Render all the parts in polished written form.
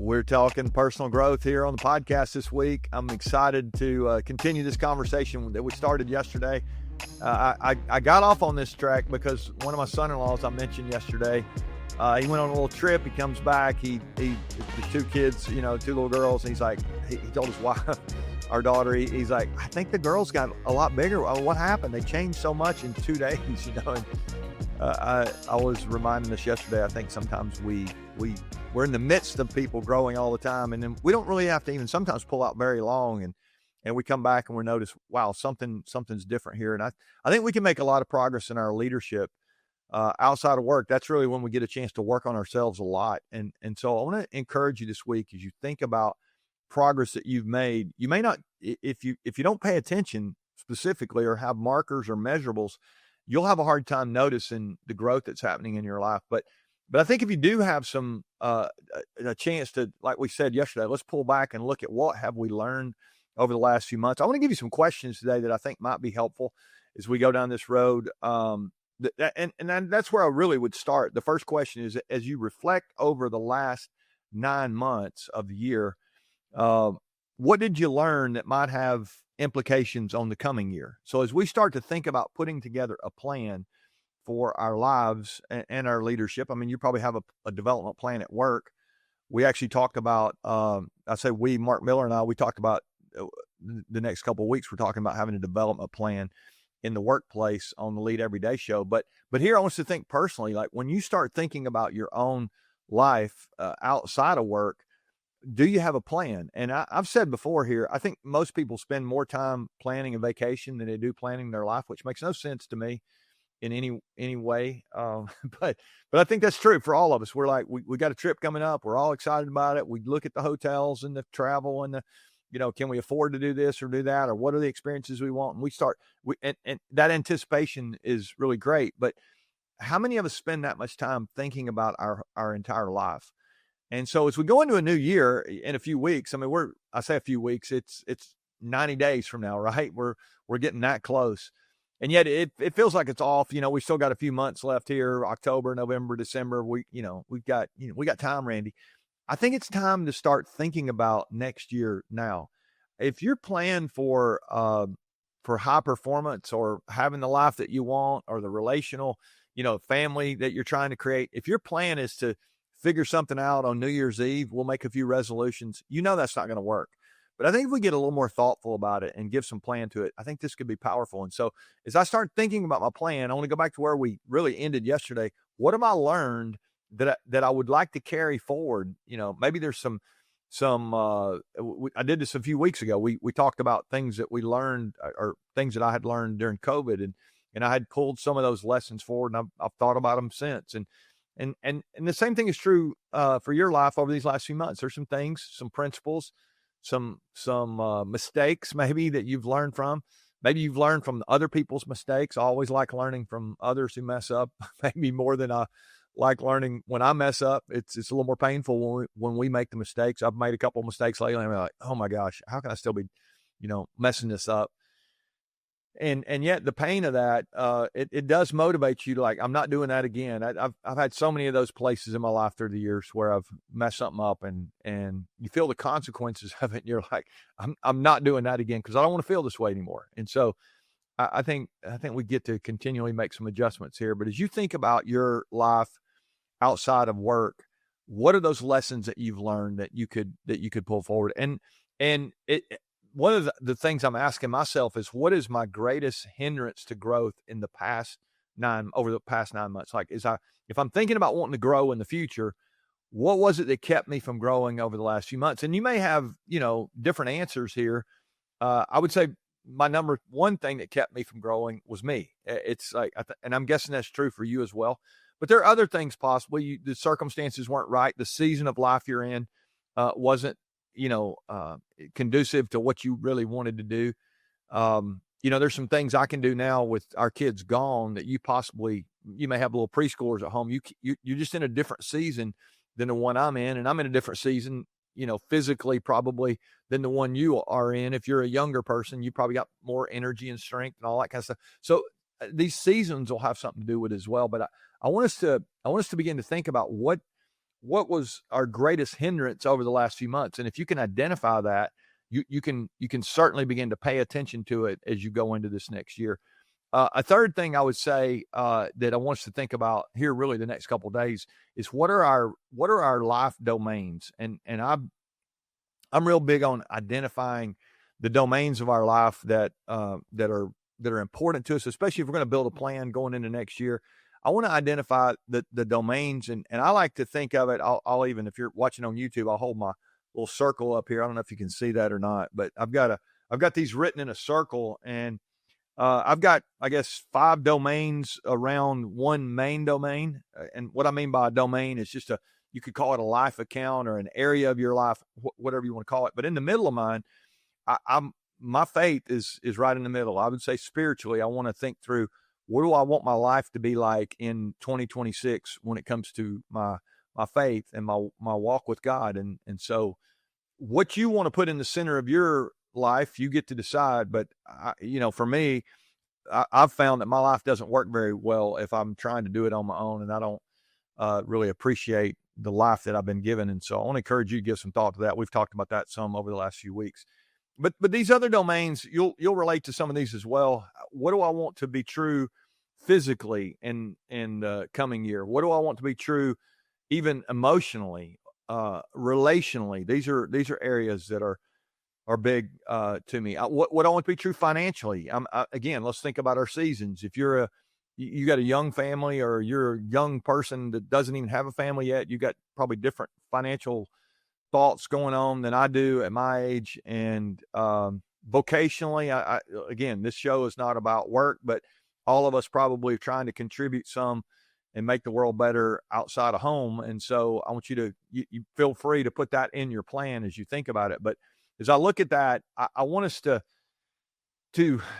We're talking personal growth here on the podcast this week. I'm excited to continue this conversation that we started yesterday. I got off on this track because one of my son-in-laws I mentioned yesterday, he went on a little trip. He comes back. He the two kids, two little girls, and he's like, he told his wife, our daughter, he's like, I think the girls got a lot bigger. What happened? They changed so much in 2 days, And I was reminding us yesterday, I think sometimes we're in the midst of people growing all the time, and then we don't really have to even sometimes pull out very long, and we come back and we notice, wow, something's different here. And I think we can make a lot of progress in our leadership outside of work. That's really when we get a chance to work on ourselves a lot. And so I want to encourage you this week, as you think about progress that you've made. You may not, if you don't pay attention specifically or have markers or measurables, you'll have a hard time noticing the growth that's happening in your life. But I think if you do have some a chance to, like we said yesterday, let's pull back and look at what have we learned over the last few months. I want to give you some questions today that I think might be helpful as we go down this road. And that's where I really would start. The first question is, as you reflect over the last 9 months of the year, what did you learn that might have implications on the coming year? So as we start to think about putting together a plan for our lives and our leadership, I mean, you probably have a development plan at work. We actually talked about, Mark Miller and I, we talked about the next couple of weeks, we're talking about having a development plan in the workplace on the Lead Everyday show. But here I want us to think personally, like when you start thinking about your own life outside of work, do you have a plan? And I've said before here, I think most people spend more time planning a vacation than they do planning their life, which makes no sense to me in any way. But I think that's true for all of us. We're like, we got a trip coming up. We're all excited about it. We look at the hotels and the travel and can we afford to do this or do that? Or what are the experiences we want? And we start, and that anticipation is really great. But how many of us spend that much time thinking about our entire life? And so as we go into a new year in a few weeks, I mean, I say a few weeks, it's 90 days from now, right? We're getting that close. And yet it feels like it's off. We still got a few months left here, October, November, December. We got time, Randy. I think it's time to start thinking about next year now. If you're planning for high performance or having the life that you want or the relational, family that you're trying to create, if your plan is to figure something out on New Year's Eve, we'll make a few resolutions, that's not going to work. But I think if we get a little more thoughtful about it and give some plan to it, I think this could be powerful. And so as I start thinking about my plan, I want to go back to where we really ended yesterday. What have I learned that I would like to carry forward? Maybe there's I did this a few weeks ago. We talked about things that we learned or things that I had learned during COVID, and I had pulled some of those lessons forward, and I've thought about them since. And the same thing is true for your life over these last few months. There's some things, some principles, some mistakes maybe that you've learned from. Maybe you've learned from other people's mistakes. I always like learning from others who mess up, maybe more than I like learning when I mess up. It's a little more painful when we make the mistakes. I've made a couple of mistakes lately, and I'm like, oh my gosh, how can I still be, messing this up? And yet the pain of that, it does motivate you to, like, I'm not doing that again. I've had so many of those places in my life through the years where I've messed something up and you feel the consequences of it. And you're like, I'm not doing that again, because I don't want to feel this way anymore. And so I think we get to continually make some adjustments here. But as you think about your life outside of work, what are those lessons that you've learned that you could pull forward? And one of the things I'm asking myself is, what is my greatest hindrance to growth over the past 9 months? Like, if I'm thinking about wanting to grow in the future, what was it that kept me from growing over the last few months? And you may have, different answers here. I would say my number one thing that kept me from growing was me. It's like, and I'm guessing that's true for you as well. But there are other things possibly. The circumstances weren't right. The season of life you're in wasn't, conducive to what you really wanted to do. There's some things I can do now with our kids gone that you may have little preschoolers at home. You're just in a different season than the one I'm in, and I'm in a different season, physically probably than the one you are in. If you're a younger person, you probably got more energy and strength and all that kind of stuff. So these seasons will have something to do with it as well. But I want us to begin to think about what what was our greatest hindrance over the last few months? And if you can identify that, you can certainly begin to pay attention to it as you go into this next year. A third thing I would say that I want us to think about here, really the next couple of days, is what are our life domains? And I'm real big on identifying the domains of our life that are important to us, especially if we're going to build a plan going into next year. I want to identify the domains, and I like to think of it. I'll even, if you're watching on YouTube, I'll hold my little circle up here. I don't know if you can see that or not, but I've got these written in a circle, and I've got, I guess, 5 domains around one main domain. And what I mean by a domain is just you could call it a life account or an area of your life, whatever you want to call it. But in the middle of mine, my faith is right in the middle. I would say spiritually, I want to think through, what do I want my life to be like in 2026 when it comes to my faith and my walk with God. And so what you want to put in the center of your life, you get to decide. But for me, I've found that my life doesn't work very well if I'm trying to do it on my own, and I don't really appreciate the life that I've been given. And so I want to encourage you to give some thought to that. We've talked about that some over the last few weeks. But these other domains, you'll relate to some of these as well. What do I want to be true physically in the coming year? What do I want to be true even emotionally, relationally? These are areas that are big to me. What I want to be true financially. Again, let's think about our seasons. If you got a young family, or you're a young person that doesn't even have a family yet, you got probably different financial thoughts going on than I do at my age. And vocationally, I again, this show is not about work, but all of us probably are trying to contribute some and make the world better outside of home. And so I want you to you feel free to put that in your plan as you think about it. But as I look at that, I want us to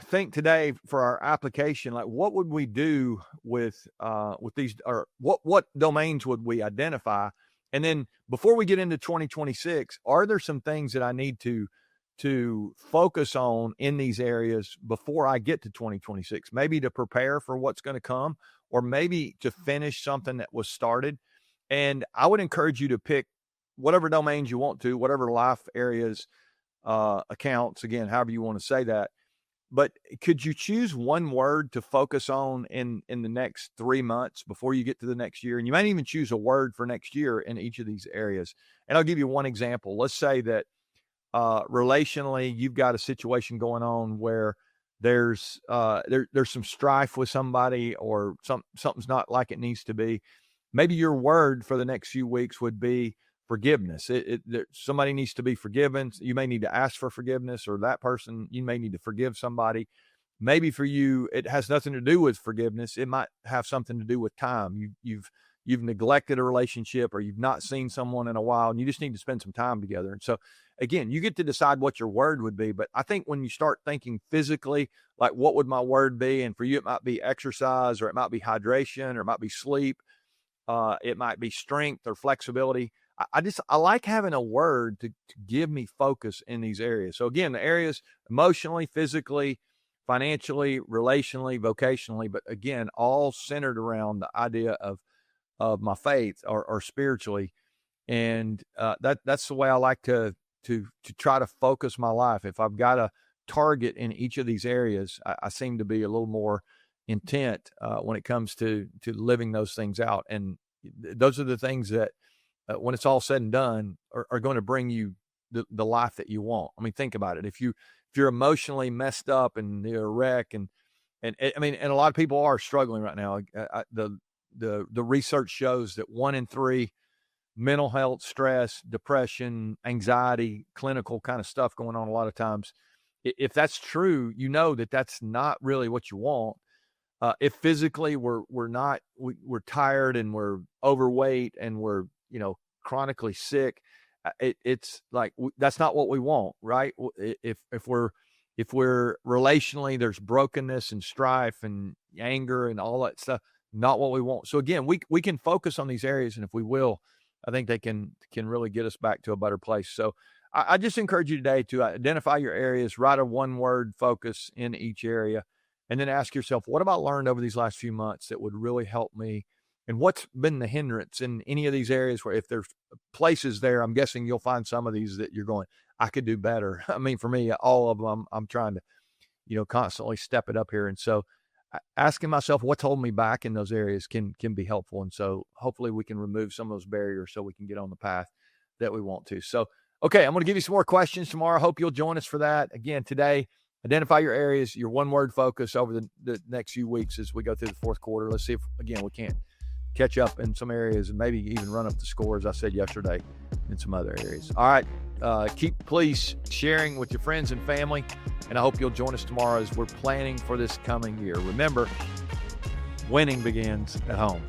think today for our application, like, what would we do with these, or what domains would we identify? And then before we get into 2026, are there some things that I need to focus on in these areas before I get to 2026? Maybe to prepare for what's going to come, or maybe to finish something that was started. And I would encourage you to pick whatever domains you want to, whatever life areas, accounts, again, however you want to say that. But could you choose one word to focus on in the next 3 months before you get to the next year? And you might even choose a word for next year in each of these areas. And I'll give you one example. Let's say that relationally, you've got a situation going on where there's some strife with somebody, or something's not like it needs to be. Maybe your word for the next few weeks would be forgiveness. Somebody needs to be forgiven. You may need to ask for forgiveness, or that person, you may need to forgive somebody. Maybe for you, it has nothing to do with forgiveness. It might have something to do with time. You've neglected a relationship, or you've not seen someone in a while, and you just need to spend some time together. And so again, you get to decide what your word would be. But I think when you start thinking physically, like, what would my word be? And for you, it might be exercise, or it might be hydration, or it might be sleep. It might be strength or flexibility. I like having a word to give me focus in these areas. So again, the areas emotionally, physically, financially, relationally, vocationally, but again, all centered around the idea of my faith, or spiritually. And that's the way I like to try to focus my life. If I've got a target in each of these areas, I seem to be a little more intent when it comes to living those things out. And those are the things that, when it's all said and done, are going to bring you the life that you want. I mean, think about it. If you're emotionally messed up and you're a wreck, and I mean, and a lot of people are struggling right now. The research shows that 1 in 3 mental health, stress, depression, anxiety, clinical kind of stuff going on a lot of times. If that's true, you know that that's not really what you want. If physically we're tired, and we're overweight, and we're chronically sick, it's like, that's not what we want, right? If we're relationally, there's brokenness and strife and anger and all that stuff, not what we want. So again, we can focus on these areas, and if we will, I think they can really get us back to a better place. So I just encourage you today to identify your areas, write a one-word focus in each area, and then ask yourself, what have I learned over these last few months that would really help me And what's been the hindrance in any of these areas where if there's places there, I'm guessing you'll find some of these that you're going, I could do better. I mean, for me, all of them, I'm trying to, constantly step it up here. And so asking myself what's holding me back in those areas can be helpful. And so hopefully we can remove some of those barriers so we can get on the path that we want to. So, okay, I'm going to give you some more questions tomorrow. Hope you'll join us for that. Again, today, identify your areas, your one-word focus over the next few weeks as we go through the fourth quarter. Let's see if, again, we can't catch up in some areas and maybe even run up the score, as I said yesterday, in some other areas. All right, keep please sharing with your friends and family, and I hope you'll join us tomorrow as we're planning for this coming year. Remember, winning begins at home.